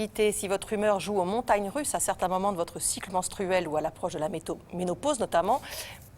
Si votre humeur joue aux montagnes russes à certains moments de votre cycle menstruel ou à l'approche de la ménopause notamment,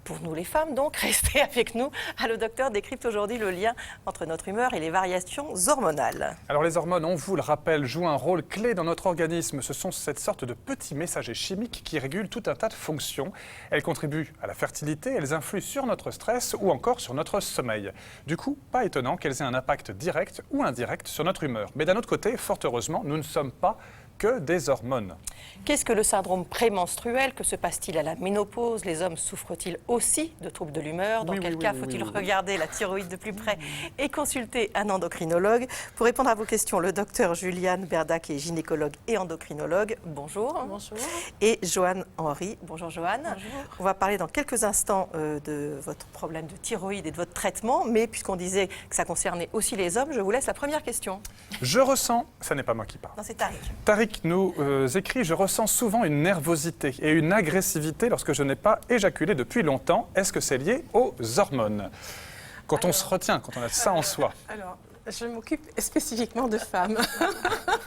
pour nous les femmes donc, restez avec nous. Le docteur décrypte aujourd'hui le lien entre notre humeur et les variations hormonales. Alors les hormones, on vous le rappelle, jouent un rôle clé dans notre organisme. Ce sont cette sorte de petits messagers chimiques qui régulent tout un tas de fonctions. Elles contribuent à la fertilité, elles influent sur notre stress ou encore sur notre sommeil. Du coup, pas étonnant qu'elles aient un impact direct ou indirect sur notre humeur. Mais d'un autre côté, fort heureusement, nous ne sommes pas que des hormones. Qu'est-ce que le syndrome prémenstruel? Que se passe-t-il à la ménopause? Les hommes souffrent-ils aussi de troubles de l'humeur? Dans quel cas faut-il regarder la thyroïde de plus près et consulter un endocrinologue? Pour répondre à vos questions, le docteur Juliane Berdac est gynécologue et endocrinologue. Bonjour. Bonjour. Et Joanne Henry. Bonjour Joanne. Bonjour. On va parler dans quelques instants de votre problème de thyroïde et de votre traitement, mais puisqu'on disait que ça concernait aussi les hommes, je vous laisse la première question. Je ressens, ça n'est pas moi qui parle. Non, c'est Tariq. Tariq nous écrit « Je ressens souvent une nervosité et une agressivité lorsque je n'ai pas éjaculé depuis longtemps. Est-ce que c'est lié aux hormones ?» Quand on se retient, quand on a ça en soi. Alors, je m'occupe spécifiquement de femmes,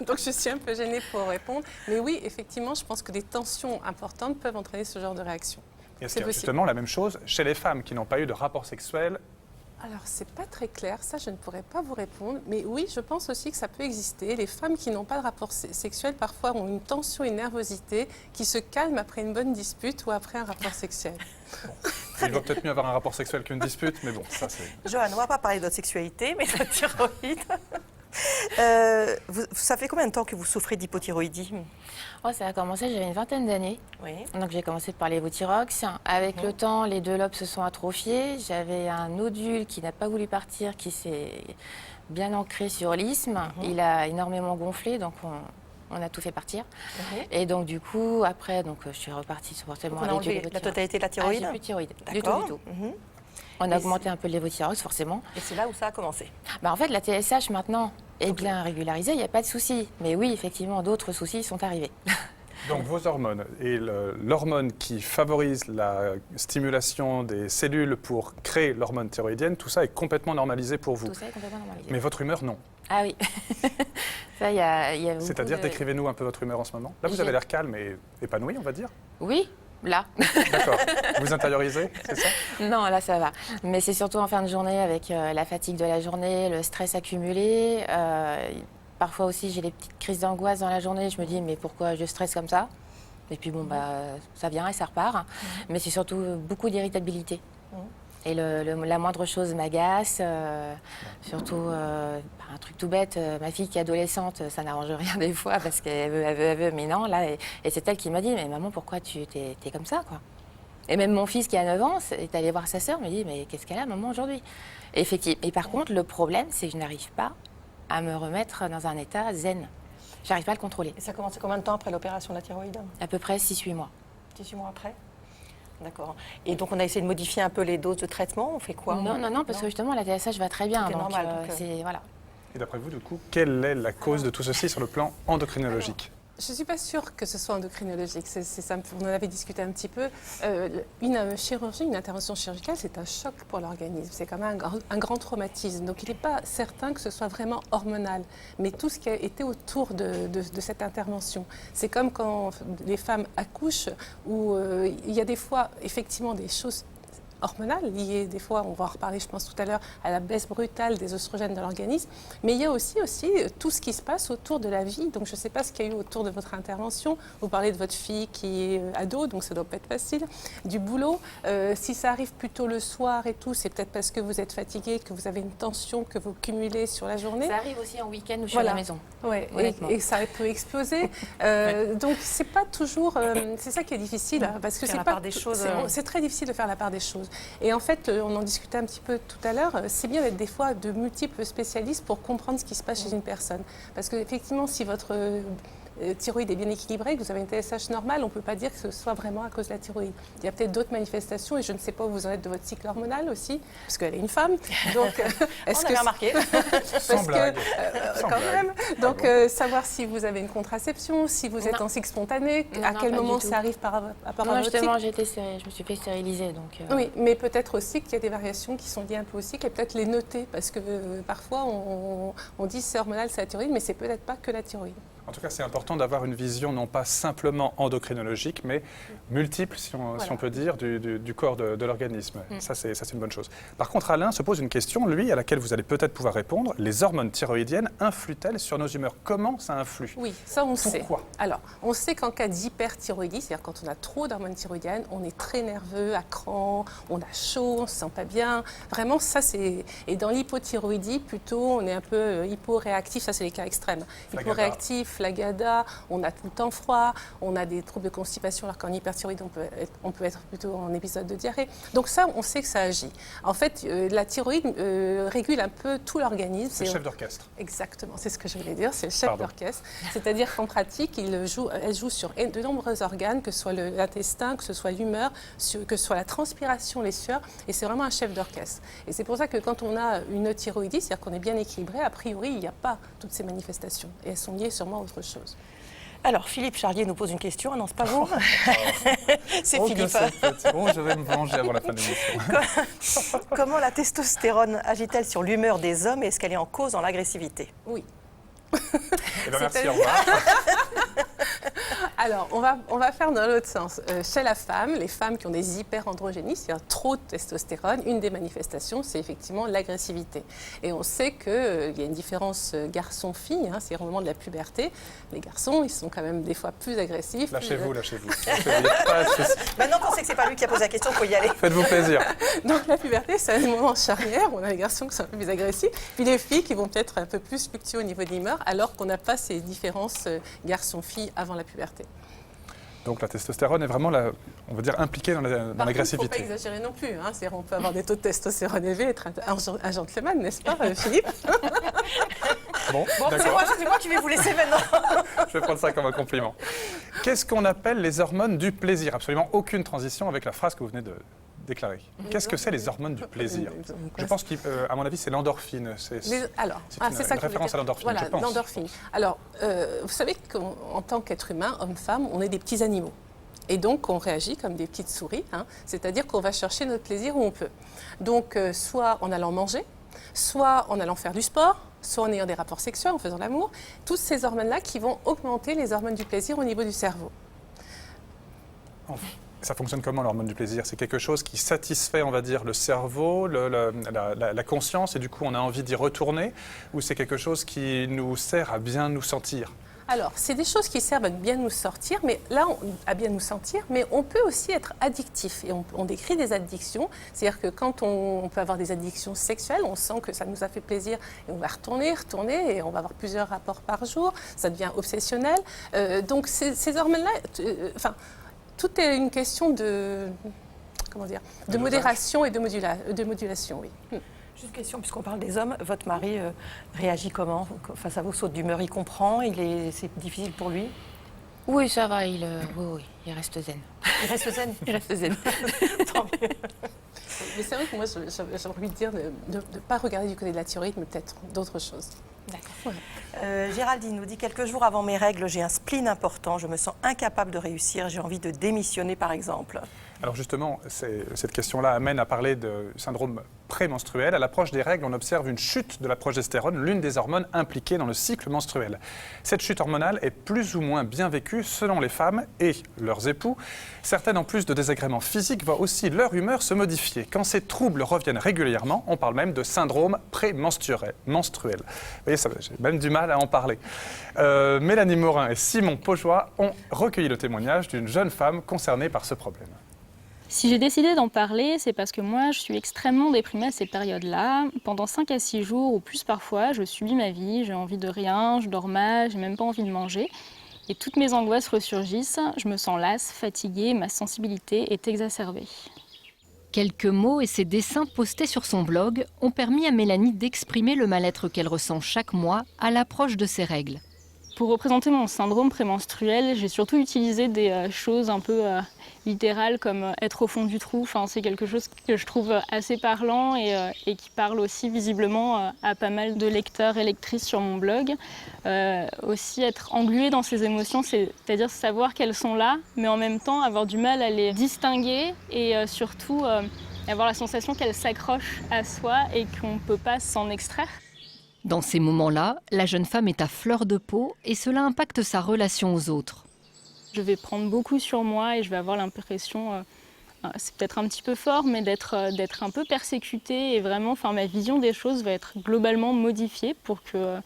donc je suis un peu gênée pour répondre. Mais oui, effectivement, je pense que des tensions importantes peuvent entraîner ce genre de réaction. Est-ce qu'il y a justement la même chose chez les femmes qui n'ont pas eu de rapport sexuel? Alors, c'est pas très clair, ça je ne pourrais pas vous répondre, mais oui, je pense aussi que ça peut exister. Les femmes qui n'ont pas de rapport sexuel, parfois ont une tension et une nervosité qui se calment après une bonne dispute ou après un rapport sexuel. Il vaut peut-être mieux avoir un rapport sexuel qu'une dispute, mais bon, ça c'est... Joanne, on ne va pas parler de votre sexualité, mais de votre thyroïde. Ça fait combien de temps que vous souffrez d'hypothyroïdie? Ça a commencé, j'avais une vingtaine d'années. Oui. Donc j'ai commencé par Levothyrox. Avec le temps, les deux lobes se sont atrophiés. J'avais un nodule qui n'a pas voulu partir, qui s'est bien ancré sur l'isthme. Il a énormément gonflé, donc on a tout fait partir. Et donc du coup, après, je suis repartie supportement avec du Levothyrox. La totalité de la thyroïde? J'ai plus de thyroïde, du tout. On a augmenté un peu le Levothyrox, forcément. Et c'est là où ça a commencé? En fait, la TSH maintenant est bien régularisée, il n'y a pas de souci. Mais oui, effectivement, d'autres soucis sont arrivés. Donc vos hormones et l'hormone qui favorise la stimulation des cellules pour créer l'hormone thyroïdienne, tout ça est complètement normalisé pour vous. Tout ça est complètement normalisé. Mais votre humeur, non. Ah oui. Ça, il y a C'est-à-dire, décrivez-nous un peu votre humeur en ce moment. Là, vous avez l'air calme et épanoui, on va dire. Oui, là. D'accord. Vous intériorisez, c'est ça? Non, là, ça va. Mais c'est surtout en fin de journée avec la fatigue de la journée, le stress accumulé. Parfois aussi, j'ai des petites crises d'angoisse dans la journée. Je me dis, mais pourquoi je stresse comme ça? Et puis, ça vient et ça repart. Mais c'est surtout beaucoup d'irritabilité. Et la moindre chose m'agace. Surtout, un truc tout bête, ma fille qui est adolescente, ça n'arrange rien des fois parce qu'elle veut, mais non. Là, et c'est elle qui m'a dit, mais maman, pourquoi tu t'es comme ça, quoi? Et même mon fils qui a 9 ans est allé voir sa sœur, me dit, mais qu'est-ce qu'elle a, maman, aujourd'hui? Effectivement. Et par contre, le problème, c'est que je n'arrive pas à me remettre dans un état zen. Je n'arrive pas à le contrôler. Et ça a commencé combien de temps après l'opération de la thyroïde? À peu près 6-8 mois. 18 mois après? D'accord. Et donc on a essayé de modifier un peu les doses de traitement, on fait quoi? Non, parce que justement la TSH va très bien. C'est normal. Voilà. Et d'après vous, du coup, quelle est la cause de tout ceci sur le plan endocrinologique? Je ne suis pas sûre que ce soit endocrinologique, ça, on en avait discuté un petit peu. Une chirurgie, une intervention chirurgicale, c'est un choc pour l'organisme, c'est quand même un grand traumatisme. Donc il n'est pas certain que ce soit vraiment hormonal, mais tout ce qui a été autour de cette intervention. C'est comme quand les femmes accouchent, où il y a des fois effectivement des choses hormonales liées, des fois, on va en reparler je pense tout à l'heure, à la baisse brutale des oestrogènes dans l'organisme, mais il y a aussi tout ce qui se passe autour de la vie. Donc je ne sais pas ce qu'il y a eu autour de votre intervention. Vous parlez de votre fille qui est ado, donc ça ne doit pas être facile. Du boulot, si ça arrive plutôt le soir et tout, c'est peut-être parce que vous êtes fatigué, que vous avez une tension que vous cumulez sur la journée. Ça arrive aussi en week-end où je suis à la maison. Ouais, et ça peut exploser. Donc c'est pas toujours, c'est ça qui est difficile, parce que c'est très difficile de faire la part des choses. Et en fait, on en discutait un petit peu tout à l'heure, c'est bien d'être des fois de multiples spécialistes pour comprendre ce qui se passe chez une personne. Parce qu'effectivement, si votre thyroïde est bien équilibrée, que vous avez une TSH normale, on ne peut pas dire que ce soit vraiment à cause de la thyroïde. Il y a peut-être d'autres manifestations et je ne sais pas où vous en êtes de votre cycle hormonal aussi, parce qu'elle est une femme. Donc, est-ce que remarqué Sans blague. Quand même. Donc, savoir si vous avez une contraception, si vous êtes en cycle spontané, à quel moment ça arrive par rapport à votre cycle. Justement, je me suis fait stériliser. Donc, Oui, mais peut-être aussi qu'il y a des variations qui sont liées un peu au cycle et peut-être les noter, parce que parfois on dit c'est hormonal, c'est la thyroïde, mais c'est peut-être pas que la thyroïde. En tout cas, c'est important d'avoir une vision non pas simplement endocrinologique, mais multiple, si on peut dire, du corps de l'organisme. Ça, c'est une bonne chose. Par contre, Alain se pose une question, lui, à laquelle vous allez peut-être pouvoir répondre. Les hormones thyroïdiennes influent-elles sur nos humeurs? Comment ça influe? Oui, ça on sait. Pourquoi? Alors, on sait qu'en cas d'hyperthyroïdie, c'est-à-dire quand on a trop d'hormones thyroïdiennes, on est très nerveux, à cran, on a chaud, on ne se sent pas bien. Vraiment, ça c'est... Et dans l'hypothyroïdie, plutôt, on est un peu hyporéactif, ça c'est les cas extrêmes. Hyporéactif, flagada, on a tout le temps froid, on a des troubles de constipation, alors qu'en hyperthyroïdie, on peut être plutôt en épisode de diarrhée. Donc ça, on sait que ça agit. En fait, la thyroïde régule un peu tout l'organisme. C'est le chef d'orchestre. Exactement, c'est ce que je voulais dire, c'est le chef d'orchestre. C'est-à-dire qu'en pratique, elle joue sur de nombreux organes, que ce soit l'intestin, que ce soit l'humeur, que ce soit la transpiration, les sueurs, et c'est vraiment un chef d'orchestre. Et c'est pour ça que quand on a une thyroïdie, c'est-à-dire qu'on est bien équilibré, a priori, il n'y a pas toutes ces manifestations. Et elles sont liées sûrement à autre chose. Alors, Philippe Charlier nous pose une question. Ah non, c'est pas vous. C'est Philippe. Bon, je vais me venger avant la fin de l'émission. Comment la testostérone agit-elle sur l'humeur des hommes et est-ce qu'elle est en cause dans l'agressivité? Oui. Eh bien, merci, au revoir. Alors, on va faire dans l'autre sens. Chez la femme, les femmes qui ont des hyperandrogénies, c'est-à-dire trop de testostérone, une des manifestations, c'est effectivement l'agressivité. Et on sait qu'il y a une différence garçon-fille, c'est au moment de la puberté. Les garçons, ils sont quand même des fois plus agressifs. Lâchez-vous. Maintenant qu'on sait que c'est pas lui qui a posé la question, il faut y aller. Faites-vous plaisir. Donc la puberté, c'est un moment charnière. On a les garçons qui sont un peu plus agressifs, puis les filles qui vont peut-être un peu plus fluctuer au niveau de l'humeur, alors qu'on n'a pas ces différences garçon-fille avant la puberté. Donc la testostérone est vraiment, on va dire, impliquée dans l'agressivité. Il ne faut pas exagérer non plus. On peut avoir des taux de testostérone élevés et être un gentleman, n'est-ce pas, Philippe? Bon, c'est moi qui vais vous laisser maintenant. Je vais prendre ça comme un compliment. Qu'est-ce qu'on appelle les hormones du plaisir? Absolument aucune transition avec la phrase que vous venez de déclarer. Qu'est-ce que c'est les hormones du plaisir? Je pense qu'à mon avis, c'est l'endorphine. C'est une référence à l'endorphine, voilà, je pense. L'endorphine. Alors, vous savez qu'en tant qu'être humain, homme-femme, on est des petits animaux. Et donc, on réagit comme des petites souris, c'est-à-dire qu'on va chercher notre plaisir où on peut. Donc, soit en allant manger, soit en allant faire du sport, soit en ayant des rapports sexuels, en faisant l'amour. Toutes ces hormones-là qui vont augmenter les hormones du plaisir au niveau du cerveau. Ça fonctionne comment, l'hormone du plaisir? C'est quelque chose qui satisfait, on va dire, le cerveau, la conscience, et du coup, on a envie d'y retourner? Ou c'est quelque chose qui nous sert à bien nous sentir? Alors, c'est des choses qui servent à bien nous sortir, mais là, à bien nous sentir, mais on peut aussi être addictif. Et on décrit des addictions, c'est-à-dire que quand on peut avoir des addictions sexuelles, on sent que ça nous a fait plaisir, et on va retourner, et on va avoir plusieurs rapports par jour, ça devient obsessionnel. Donc, ces hormones-là, tout est une question de modération et de modulation, oui. Juste une question, puisqu'on parle des hommes, votre mari réagit comment face à vos sautes d'humeur? Il comprend? C'est difficile pour lui? Oui, ça va, il reste zen. Il reste zen? Il reste zen. Tant mieux. Mais c'est vrai que moi, j'ai envie de dire de ne pas regarder du côté de la thyroïde, mais peut-être d'autres choses. D'accord. Géraldine nous dit: quelques jours avant mes règles, j'ai un spleen important, je me sens incapable de réussir, j'ai envie de démissionner par exemple. Alors justement, cette question-là amène à parler de syndrome prémenstruel. À l'approche des règles, on observe une chute de la progestérone, l'une des hormones impliquées dans le cycle menstruel. Cette chute hormonale est plus ou moins bien vécue selon les femmes et leurs époux. Certaines, en plus de désagréments physiques, voient aussi leur humeur se modifier. Quand ces troubles reviennent régulièrement, on parle même de syndrome prémenstruel. Vous voyez, j'ai même du mal à en parler. Mélanie Morin et Simon Paugeois ont recueilli le témoignage d'une jeune femme concernée par ce problème. Si j'ai décidé d'en parler, c'est parce que moi, je suis extrêmement déprimée à ces périodes-là. Pendant 5 à 6 jours, ou plus parfois, je subis ma vie, j'ai envie de rien, je dors mal, j'ai même pas envie de manger. Et toutes mes angoisses ressurgissent, je me sens lasse, fatiguée, ma sensibilité est exacerbée. Quelques mots et ses dessins postés sur son blog ont permis à Mélanie d'exprimer le mal-être qu'elle ressent chaque mois à l'approche de ses règles. Pour représenter mon syndrome prémenstruel, j'ai surtout utilisé des choses un peu littérales comme être au fond du trou. Enfin, c'est quelque chose que je trouve assez parlant et qui parle aussi visiblement à pas mal de lecteurs et lectrices sur mon blog. Aussi être englué dans ses émotions, c'est-à-dire savoir qu'elles sont là, mais en même temps avoir du mal à les distinguer et surtout avoir la sensation qu'elles s'accrochent à soi et qu'on ne peut pas s'en extraire. Dans ces moments-là, la jeune femme est à fleur de peau et cela impacte sa relation aux autres. Je vais prendre beaucoup sur moi et je vais avoir l'impression, c'est peut-être un petit peu fort, mais d'être un peu persécutée et vraiment, ma vision des choses va être globalement modifiée pour que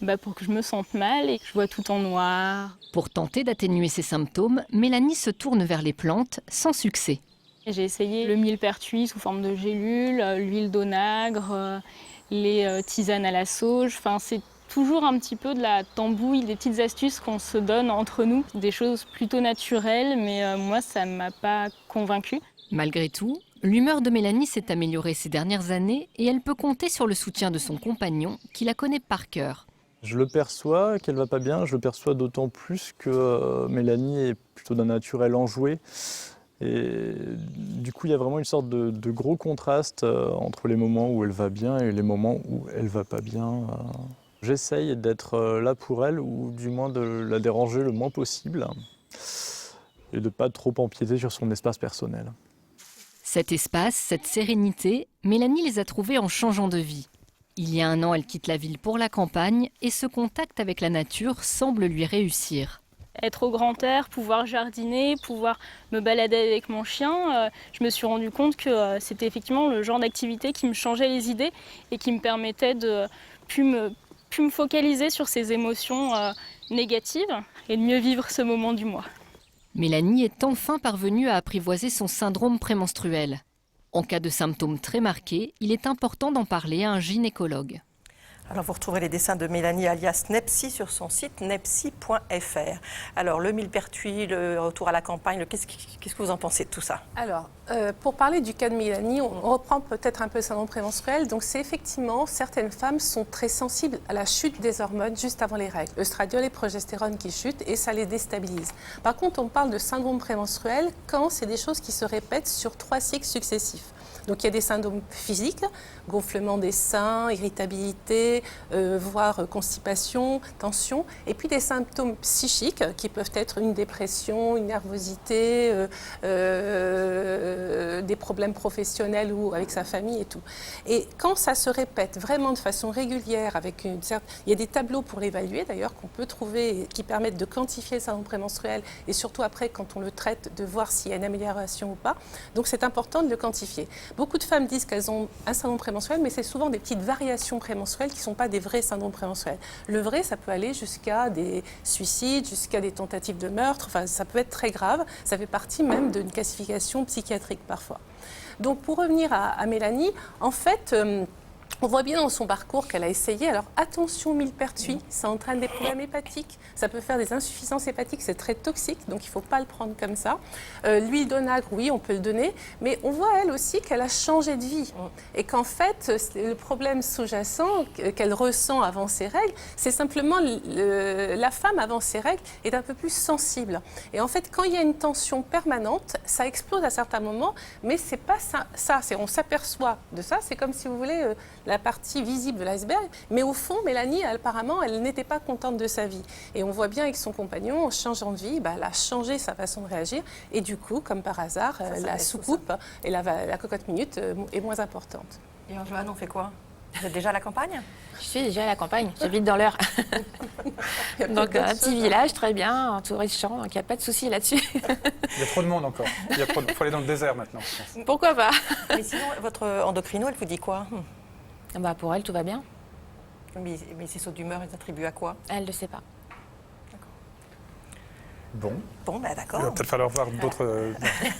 je me sente mal et que je vois tout en noir. Pour tenter d'atténuer ces symptômes, Mélanie se tourne vers les plantes sans succès. J'ai essayé le millepertuis sous forme de gélules, l'huile d'onagre, les tisanes à la sauge. C'est toujours un petit peu de la tambouille, des petites astuces qu'on se donne entre nous, des choses plutôt naturelles, mais moi, ça ne m'a pas convaincue. Malgré tout, l'humeur de Mélanie s'est améliorée ces dernières années et elle peut compter sur le soutien de son compagnon qui la connaît par cœur. Je le perçois, qu'elle va pas bien, je le perçois d'autant plus que Mélanie est plutôt d'un naturel enjoué. Et du coup, il y a vraiment une sorte de gros contraste entre les moments où elle va bien et les moments où elle va pas bien. J'essaye d'être là pour elle, ou du moins de la déranger le moins possible, et de ne pas trop empiéter sur son espace personnel. Cet espace, cette sérénité, Mélanie les a trouvés en changeant de vie. Il y a 1 an, elle quitte la ville pour la campagne et ce contact avec la nature semble lui réussir. Être au grand air, pouvoir jardiner, pouvoir me balader avec mon chien, je me suis rendu compte que c'était effectivement le genre d'activité qui me changeait les idées et qui me permettait de plus me focaliser sur ces émotions négatives et de mieux vivre ce moment du mois. Mélanie est enfin parvenue à apprivoiser son syndrome prémenstruel. En cas de symptômes très marqués, il est important d'en parler à un gynécologue. Alors vous retrouverez les dessins de Mélanie alias Nepsy sur son site nepsy.fr. Alors le millepertuis, le retour à la campagne, qu'est-ce que vous en pensez de tout ça? Alors, pour parler du cas de Mélanie, on reprend peut-être un peu le syndrome prémenstruel. Donc c'est effectivement, certaines femmes sont très sensibles à la chute des hormones juste avant les règles. Œstradiol et progestérone qui chutent et ça les déstabilise. Par contre, on parle de syndrome prémenstruel quand c'est des choses qui se répètent sur 3 cycles successifs. Donc il y a des symptômes physiques, gonflement des seins, irritabilité, voire constipation, tension, et puis des symptômes psychiques qui peuvent être une dépression, une nervosité, des problèmes professionnels ou avec sa famille et tout. Et quand ça se répète vraiment de façon régulière, il y a des tableaux pour l'évaluer d'ailleurs qu'on peut trouver qui permettent de quantifier le syndrome prémenstruel et surtout après quand on le traite de voir s'il y a une amélioration ou pas. Donc c'est important de le quantifier. Beaucoup de femmes disent qu'elles ont un syndrome prémenstruel, mais c'est souvent des petites variations prémenstruelles qui ne sont pas des vrais syndromes prémenstruels. Le vrai, ça peut aller jusqu'à des suicides, jusqu'à des tentatives de meurtre, ça peut être très grave. Ça fait partie même d'une classification psychiatrique parfois. Donc pour revenir à Mélanie, en fait, on voit bien dans son parcours qu'elle a essayé. Alors attention, millepertuis, ça entraîne des problèmes hépatiques, ça peut faire des insuffisances hépatiques, c'est très toxique, donc il ne faut pas le prendre comme ça. L'huile d'onagre, oui, on peut le donner, mais on voit elle aussi qu'elle a changé de vie et qu'en fait, le problème sous-jacent qu'elle ressent avant ses règles, c'est simplement la femme avant ses règles est un peu plus sensible. Et en fait, quand il y a une tension permanente, ça explose à certains moments, mais c'est pas ça, on s'aperçoit de ça, c'est comme si vous voulez la partie visible de l'iceberg, mais au fond, Mélanie, apparemment, elle n'était pas contente de sa vie. Et on voit bien avec son compagnon, en changeant de vie, elle a changé sa façon de réagir, et du coup, comme par hasard, la soucoupe et la cocotte minute est moins importante. Et Joanne, on fait quoi? Vous êtes déjà à la campagne? Je suis déjà à la campagne, j'habite dans l'Eure. Donc un petit village, très bien, entouré de champs, donc il n'y a pas de souci là-dessus. Il y a trop de monde encore. Il faut aller dans le désert maintenant. Pourquoi pas? Mais sinon, votre endocrino, elle vous dit quoi? Pour elle, tout va bien. Mais ces sauts d'humeur, ils attribuent à quoi? Elle ne le sait pas. Bon, d'accord. Il va peut-être falloir voir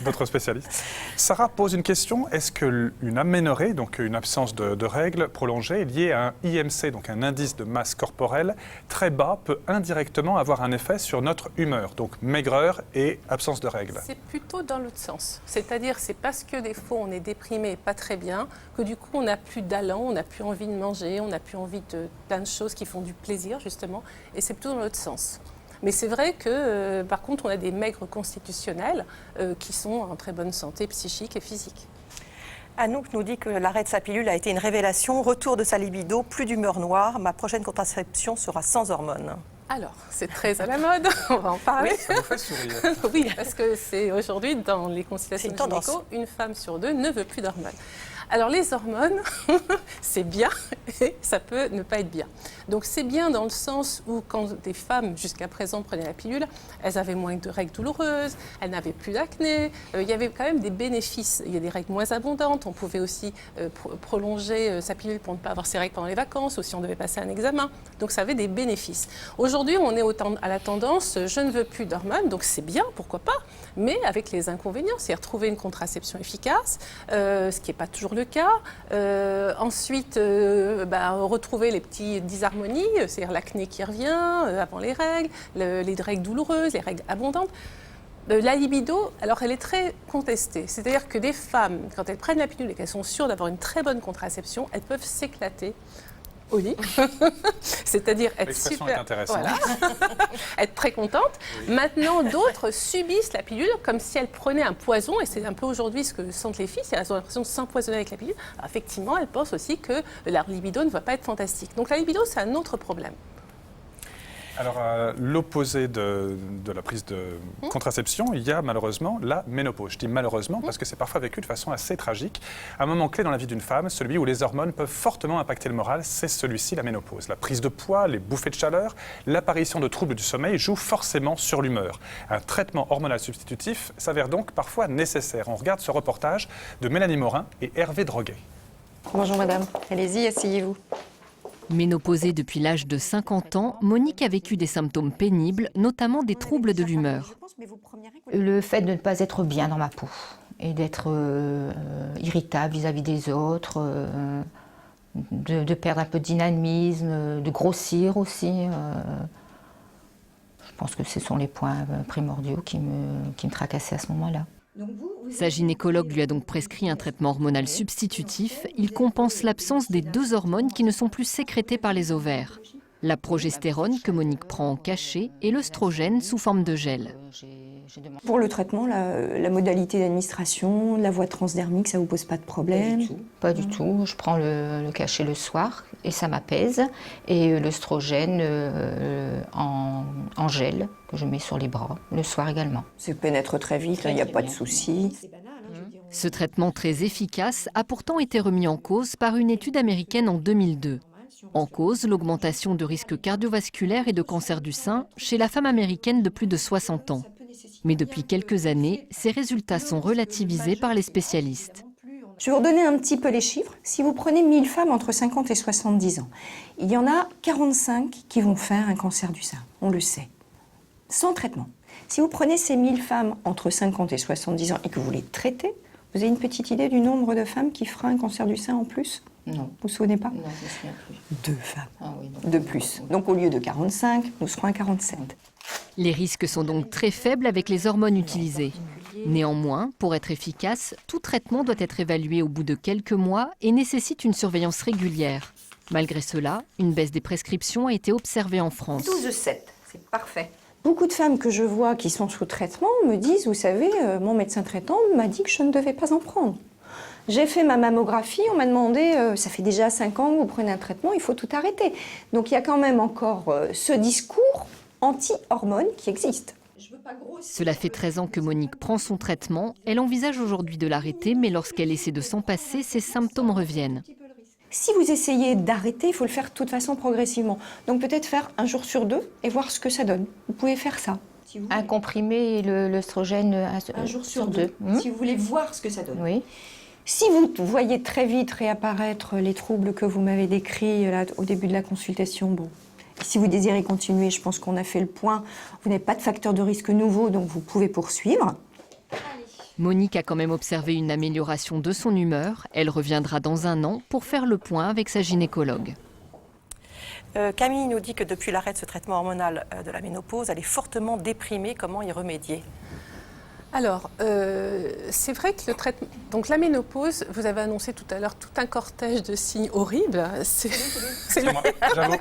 d'autres spécialistes. Sarah pose une question. Est-ce qu'une aménorrhée, donc une absence de règles prolongée, liée à un IMC, donc un indice de masse corporelle, très bas, peut indirectement avoir un effet sur notre humeur, donc maigreur et absence de règles? C'est plutôt dans l'autre sens. C'est-à-dire, c'est parce que des fois on est déprimé et pas très bien, que du coup on n'a plus d'allant, on n'a plus envie de manger, on n'a plus envie de plein de choses qui font du plaisir justement, et c'est plutôt dans l'autre sens. Mais c'est vrai que, par contre, on a des maigres constitutionnels qui sont en très bonne santé psychique et physique. Anouk nous dit que l'arrêt de sa pilule a été une révélation. Retour de sa libido, plus d'humeur noire. Ma prochaine contraception sera sans hormones. Alors, c'est très à la mode, on va en parler. Oui, ça vous fait sourire. Oui, parce que c'est aujourd'hui, dans les consultations gynéco, une femme sur 2 ne veut plus d'hormones. Alors les hormones, c'est bien et ça peut ne pas être bien. Donc c'est bien dans le sens où quand des femmes jusqu'à présent prenaient la pilule, elles avaient moins de règles douloureuses, elles n'avaient plus d'acné, il y avait quand même des bénéfices. Il y a des règles moins abondantes, on pouvait aussi prolonger sa pilule pour ne pas avoir ses règles pendant les vacances ou si on devait passer un examen. Donc ça avait des bénéfices. Aujourd'hui, on est à la tendance je ne veux plus d'hormones, donc c'est bien, pourquoi pas, mais avec les inconvénients, c'est-à-dire trouver une contraception efficace, ce qui n'est pas toujours le cas. Ensuite, retrouver les petits disharmonies, c'est-à-dire l'acné qui revient avant les règles, les règles douloureuses, les règles abondantes. La libido, alors elle est très contestée. C'est-à-dire que des femmes, quand elles prennent la pilule et qu'elles sont sûres d'avoir une très bonne contraception, elles peuvent s'éclater au lit, c'est-à-dire être L'expression super, est intéressante. voilà, être très contente. Oui. Maintenant, d'autres subissent la pilule comme si elles prenaient un poison, et c'est un peu aujourd'hui ce que sentent les filles, elles ont l'impression de s'empoisonner avec la pilule. Alors, effectivement, elles pensent aussi que leur libido ne va pas être fantastique. Donc la libido, c'est un autre problème. Alors, à l'opposé de la prise de contraception, il y a malheureusement la ménopause. Je dis malheureusement parce que c'est parfois vécu de façon assez tragique. Un moment clé dans la vie d'une femme, celui où les hormones peuvent fortement impacter le moral, c'est celui-ci, la ménopause. La prise de poids, les bouffées de chaleur, l'apparition de troubles du sommeil jouent forcément sur l'humeur. Un traitement hormonal substitutif s'avère donc parfois nécessaire. On regarde ce reportage de Mélanie Morin et Hervé Droguet. Bonjour madame, allez-y, asseyez-vous. Ménopausée depuis l'âge de 50 ans, Monique a vécu des symptômes pénibles, notamment des troubles de l'humeur. Le fait de ne pas être bien dans ma peau et d'être irritable vis-à-vis des autres, de perdre un peu de dynamisme, de grossir aussi. Je pense que ce sont les points primordiaux qui me tracassaient à ce moment-là. Sa gynécologue lui a donc prescrit un traitement hormonal substitutif. Il compense l'absence des deux hormones qui ne sont plus sécrétées par les ovaires. La progestérone que Monique prend en cachet et l'œstrogène sous forme de gel. Pour le traitement, la modalité d'administration, la voie transdermique, ça ne vous pose pas de problème? Pas du tout. Je prends le cachet le soir et ça m'apaise. Et l'œstrogène en gel que je mets sur les bras le soir également. Ça pénètre très vite, il n'y a pas de souci. Ce traitement très efficace a pourtant été remis en cause par une étude américaine en 2002. En cause, l'augmentation de risques cardiovasculaires et de cancer du sein chez la femme américaine de plus de 60 ans. Mais depuis quelques années, ces résultats sont relativisés par les spécialistes. Je vais vous redonner un petit peu les chiffres. Si vous prenez 1000 femmes entre 50 et 70 ans, il y en a 45 qui vont faire un cancer du sein, on le sait, sans traitement. Si vous prenez ces 1000 femmes entre 50 et 70 ans et que vous les traitez, vous avez une petite idée du nombre de femmes qui fera un cancer du sein en plus? Non. Vous vous souvenez pas? Non, je me souviens plus. 2 femmes Oui, de plus. Donc au lieu de 45, nous serons à 47. Les risques sont donc très faibles avec les hormones utilisées. Néanmoins, pour être efficace, tout traitement doit être évalué au bout de quelques mois et nécessite une surveillance régulière. Malgré cela, une baisse des prescriptions a été observée en France. 12,7, c'est parfait. Beaucoup de femmes que je vois qui sont sous traitement me disent, vous savez, mon médecin traitant m'a dit que je ne devais pas en prendre. J'ai fait ma mammographie, on m'a demandé, ça fait déjà 5 ans que vous prenez un traitement, il faut tout arrêter. Donc il y a quand même encore ce discours anti-hormones qui existe. Cela fait 13 ans que Monique prend son traitement. Elle envisage aujourd'hui de l'arrêter, mais lorsqu'elle essaie de s'en passer, ses symptômes reviennent. Si vous essayez d'arrêter, il faut le faire de toute façon progressivement. Donc peut-être faire 1 jour sur 2 et voir ce que ça donne. Vous pouvez faire ça. Si Un comprimé et l'œstrogène 1 jour sur 2. Si vous voulez voir ce que ça donne. Oui. Si vous voyez très vite réapparaître les troubles que vous m'avez décrits là, au début de la consultation, bon. Si vous désirez continuer, je pense qu'on a fait le point. Vous n'avez pas de facteur de risque nouveau, donc vous pouvez poursuivre. Monique a quand même observé une amélioration de son humeur. Elle reviendra dans 1 an pour faire le point avec sa gynécologue. Camille nous dit que depuis l'arrêt de ce traitement hormonal de la ménopause, elle est fortement déprimée. Comment y remédier? Alors, c'est vrai que le traitement... Donc la ménopause, vous avez annoncé tout à l'heure tout un cortège de signes horribles. C'est moi, j'avoue,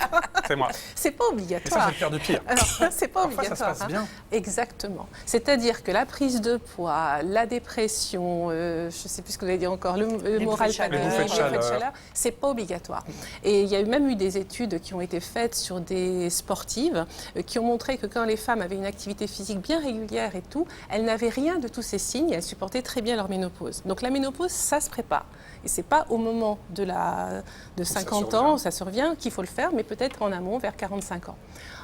c'est moi. C'est pas obligatoire. Et ça, c'est le pire du pire. Alors, c'est pas Parfois, obligatoire. ça se passe bien. Exactement. C'est-à-dire que la prise de poids, la dépression, je ne sais plus ce que vous avez dit encore, le moral, les bouffées de chaleur, c'est pas obligatoire. Et il y a même eu des études qui ont été faites sur des sportives qui ont montré que quand les femmes avaient une activité physique bien régulière et tout, elles n'avaient rien rien de tous ces signes et elles supportaient très bien leur ménopause. Donc la ménopause, ça se prépare. Et ce n'est pas au moment de 50 ans où ça survient qu'il faut le faire, mais peut-être en amont, vers 45 ans.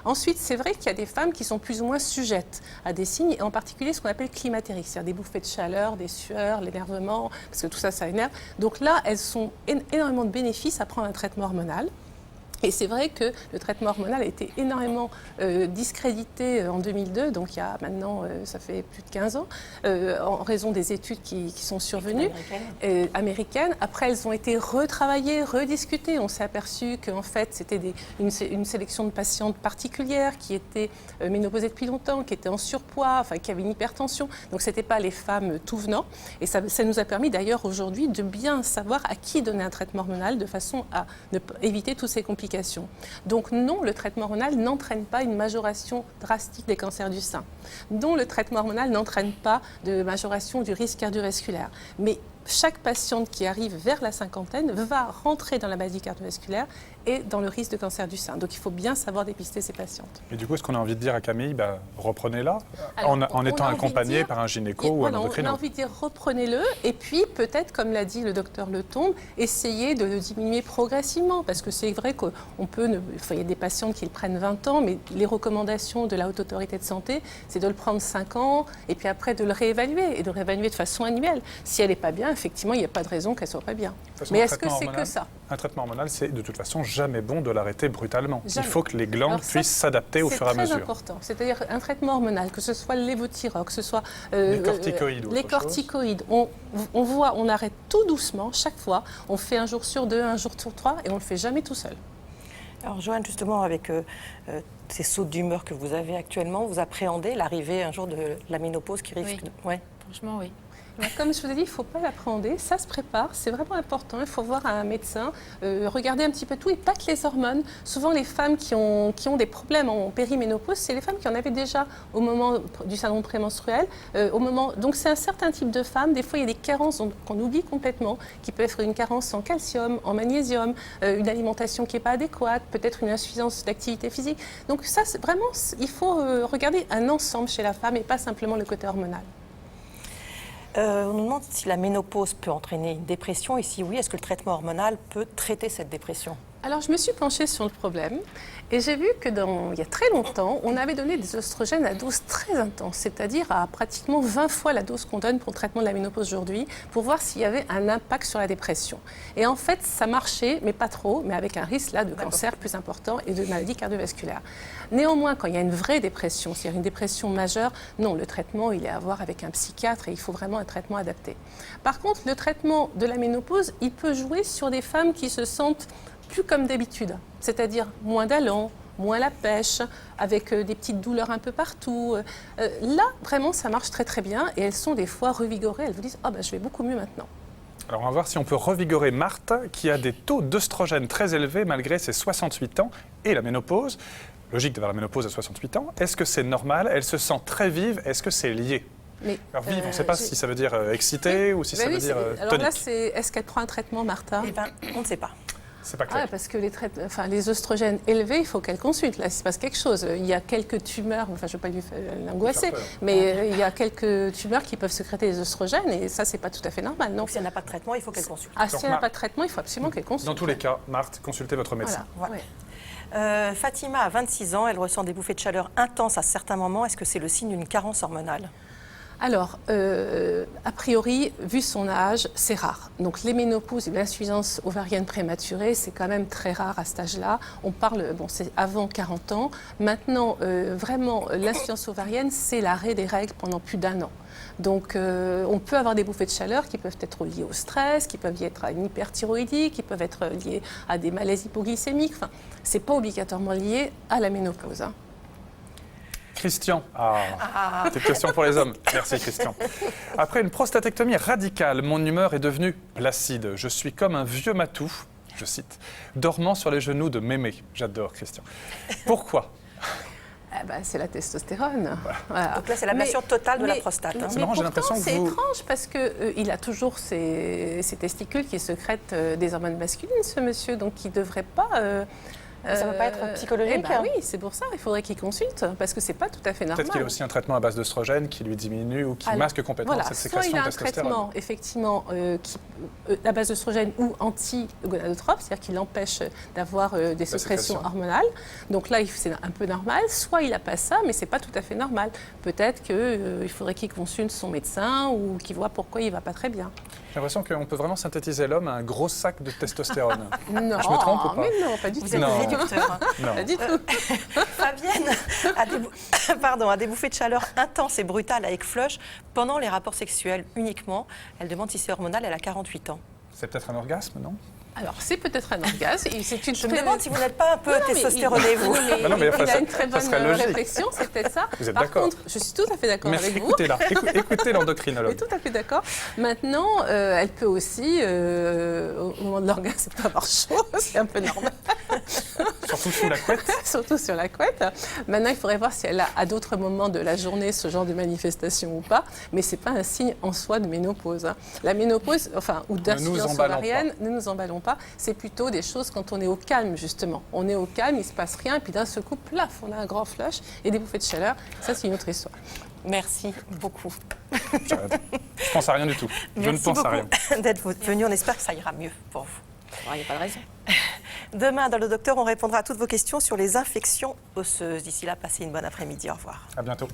Ensuite, c'est vrai qu'il y a des femmes qui sont plus ou moins sujettes à des signes, et en particulier ce qu'on appelle climatériques, c'est-à-dire des bouffées de chaleur, des sueurs, l'énervement, parce que tout ça, ça énerve. Donc là, elles ont énormément de bénéfices à prendre un traitement hormonal. Et c'est vrai que le traitement hormonal a été énormément discrédité en 2002, donc il y a maintenant, ça fait plus de 15 ans, en raison des études qui sont survenues, américaines. Après, elles ont été retravaillées, rediscutées. On s'est aperçu qu'en fait, c'était une sélection de patientes particulières qui étaient ménopausées depuis longtemps, qui étaient en surpoids, enfin, qui avaient une hypertension. Donc, ce n'était pas les femmes tout venant. Et ça nous a permis d'ailleurs aujourd'hui de bien savoir à qui donner un traitement hormonal de façon à éviter toutes ces complications. Donc non, le traitement hormonal n'entraîne pas une majoration drastique des cancers du sein. Non, le traitement hormonal n'entraîne pas de majoration du risque cardiovasculaire. Mais chaque patiente qui arrive vers la cinquantaine va rentrer dans la maladie cardiovasculaire et dans le risque de cancer du sein. Donc il faut bien savoir dépister ces patientes. Et du coup, est-ce qu'on a envie de dire à Camille, reprenez-la, en étant accompagnée par un gynéco ou un endocrino? On a envie de dire reprenez-le, et puis peut-être, comme l'a dit le docteur Letombe, essayez de le diminuer progressivement, parce que c'est vrai qu'on peut, il y a des patientes qui le prennent 20 ans, mais les recommandations de la Haute Autorité de Santé, c'est de le prendre 5 ans, et puis après de le réévaluer, et de le réévaluer de façon annuelle. Si elle n'est pas bien, effectivement, il n'y a pas de raison qu'elle ne soit pas bien. Façon, mais est-ce que c'est que ça? Un traitement hormonal, c'est de toute façon jamais bon de l'arrêter brutalement. Jamais. Il faut que les glandes puissent s'adapter au fur et à mesure. C'est très important. C'est-à-dire un traitement hormonal, que ce soit le lévothyrox, que ce soit les corticoïdes. Les corticoïdes. On arrête tout doucement chaque fois. On fait un jour sur 2, un jour sur 3, et on ne le fait jamais tout seul. Alors Joanne, justement, avec ces sautes d'humeur que vous avez actuellement, vous appréhendez l'arrivée un jour de la ménopause qui risque de... Oui, franchement, oui. Comme je vous ai dit, il ne faut pas l'appréhender, ça se prépare, c'est vraiment important, il faut voir un médecin, regarder un petit peu tout, et pas que les hormones. Souvent les femmes qui ont des problèmes en périménopause, c'est les femmes qui en avaient déjà au moment du syndrome prémenstruel. Donc c'est un certain type de femmes, des fois il y a des carences qu'on oublie complètement, qui peuvent être une carence en calcium, en magnésium, une alimentation qui n'est pas adéquate, peut-être une insuffisance d'activité physique. Donc ça, vraiment, il faut regarder un ensemble chez la femme et pas simplement le côté hormonal. On nous demande si la ménopause peut entraîner une dépression et si oui, est-ce que le traitement hormonal peut traiter cette dépression? Alors, je me suis penchée sur le problème et j'ai vu que il y a très longtemps, on avait donné des oestrogènes à dose très intense, c'est-à-dire à pratiquement 20 fois la dose qu'on donne pour le traitement de la ménopause aujourd'hui, pour voir s'il y avait un impact sur la dépression. Et en fait, ça marchait, mais pas trop, mais avec un risque là de cancer plus important et de maladie cardiovasculaire. Néanmoins, quand il y a une vraie dépression, c'est-à-dire une dépression majeure, non, le traitement, il est à voir avec un psychiatre et il faut vraiment un traitement adapté. Par contre, le traitement de la ménopause, il peut jouer sur des femmes qui se sentent plus comme d'habitude, c'est-à-dire moins d'allants, moins la pêche, avec des petites douleurs un peu partout. Là, vraiment, ça marche très très bien et elles sont des fois revigorées, elles vous disent « Ah je vais beaucoup mieux maintenant ». Alors on va voir si on peut revigorer Marthe, qui a des taux d'œstrogène très élevés malgré ses 68 ans et la ménopause. Logique d'avoir la ménopause à 68 ans. Est-ce que c'est normal? Elle se sent très vive. Est-ce que c'est lié? Alors vive, on ne sait pas si ça veut dire excité ou si ça veut dire alors tonique. Là, est-ce qu'elle prend un traitement, Martha? Eh bien, on ne sait pas. C'est pas clair. Parce que les oestrogènes élevés, il faut qu'elle consulte. Là, il se passe quelque chose. Il y a quelques tumeurs, enfin, je ne veux pas l'angoisser, mais il y a quelques tumeurs qui peuvent sécréter des oestrogènes et ça, c'est pas tout à fait normal. Donc, si elle n'a pas de traitement, il faut qu'elle consulte. Si elle n'a pas de traitement, il faut absolument qu'elle consulte. Dans tous les cas, Marthe, consultez votre médecin. Voilà. Ouais. Fatima a 26 ans, elle ressent des bouffées de chaleur intenses à certains moments. Est-ce que c'est le signe d'une carence hormonale? Alors, a priori, vu son âge, c'est rare. Donc les ménopauses et l'insuffisance ovarienne prématurée, c'est quand même très rare à cet âge-là. On parle, c'est avant 40 ans. Maintenant, vraiment, l'insuffisance ovarienne, c'est l'arrêt des règles pendant plus d'1 an. Donc, on peut avoir des bouffées de chaleur qui peuvent être liées au stress, qui peuvent être à une hyperthyroïdie, qui peuvent être liées à des malaises hypoglycémiques. Enfin, c'est pas obligatoirement lié à la ménopause. Christian, petite question pour les hommes. Merci Christian. Après une prostatectomie radicale, mon humeur est devenue placide. Je suis comme un vieux matou, je cite, dormant sur les genoux de mémé. J'adore Christian. Pourquoi? C'est la testostérone. Voilà. Donc là, c'est l'ablation totale de la prostate. C'est marrant, j'ai l'impression que c'est étrange parce qu'il a toujours ses testicules qui sécrètent des hormones masculines, ce monsieur. Donc il ne devrait pas... Ça ne peut pas être psychologique? Oui, c'est pour ça, il faudrait qu'il consulte, parce que c'est pas tout à fait normal. Peut-être qu'il y a aussi un traitement à base d'œstrogène qui lui diminue ou qui masque complètement cette sécrétion de testostérone. Soit il a un traitement, effectivement, à base d'œstrogène ou anti-gonadotrope, c'est-à-dire qu'il empêche d'avoir des sécrétions hormonales. Donc là, c'est un peu normal. Soit il n'a pas ça, mais c'est pas tout à fait normal. Peut-être qu'il faudrait qu'il consulte son médecin ou qu'il voit pourquoi il ne va pas très bien. J'ai l'impression qu'on peut vraiment synthétiser l'homme à un gros sac de testostérone. Non, je me trompe ou pas? Mais non, pas du tout. Vous êtes réducteur. Non. Pas du tout. Fabienne a des bouffées de chaleur intenses et brutales avec flush pendant les rapports sexuels uniquement. Elle demande si c'est hormonal, elle a 48 ans. C'est peut-être un orgasme, non? Alors, c'est peut-être un orgasme. Je me demande si vous n'êtes pas un peu testostéroné, vous. Il a une très bonne réflexion, c'est peut-être ça. Vous êtes Par d'accord? contre, je suis tout à fait d'accord avec vous. Écoutez l'endocrinologue. Oui, tout à fait d'accord. Maintenant, elle peut aussi, au moment de l'orgasme, elle peut avoir chaud, c'est un peu normal. Surtout sous la couette. Surtout sur la couette. Maintenant, il faudrait voir si elle a à d'autres moments de la journée ce genre de manifestation ou pas. Mais ce n'est pas un signe en soi de ménopause. La ménopause, ou d'insuffisance ovarienne, ne nous emballons pas. C'est plutôt des choses quand on est au calme, justement. On est au calme, il ne se passe rien, et puis d'un seul coup, plaf, on a un grand flush et des bouffées de chaleur. Ça, c'est une autre histoire. Merci beaucoup. Je pense à rien du tout. Je ne pense à rien. Merci beaucoup d'être venu. On espère que ça ira mieux pour vous. Il n'y a pas de raison. Demain, dans Le Docteur, on répondra à toutes vos questions sur les infections osseuses. D'ici là, passez une bonne après-midi. Au revoir. À bientôt.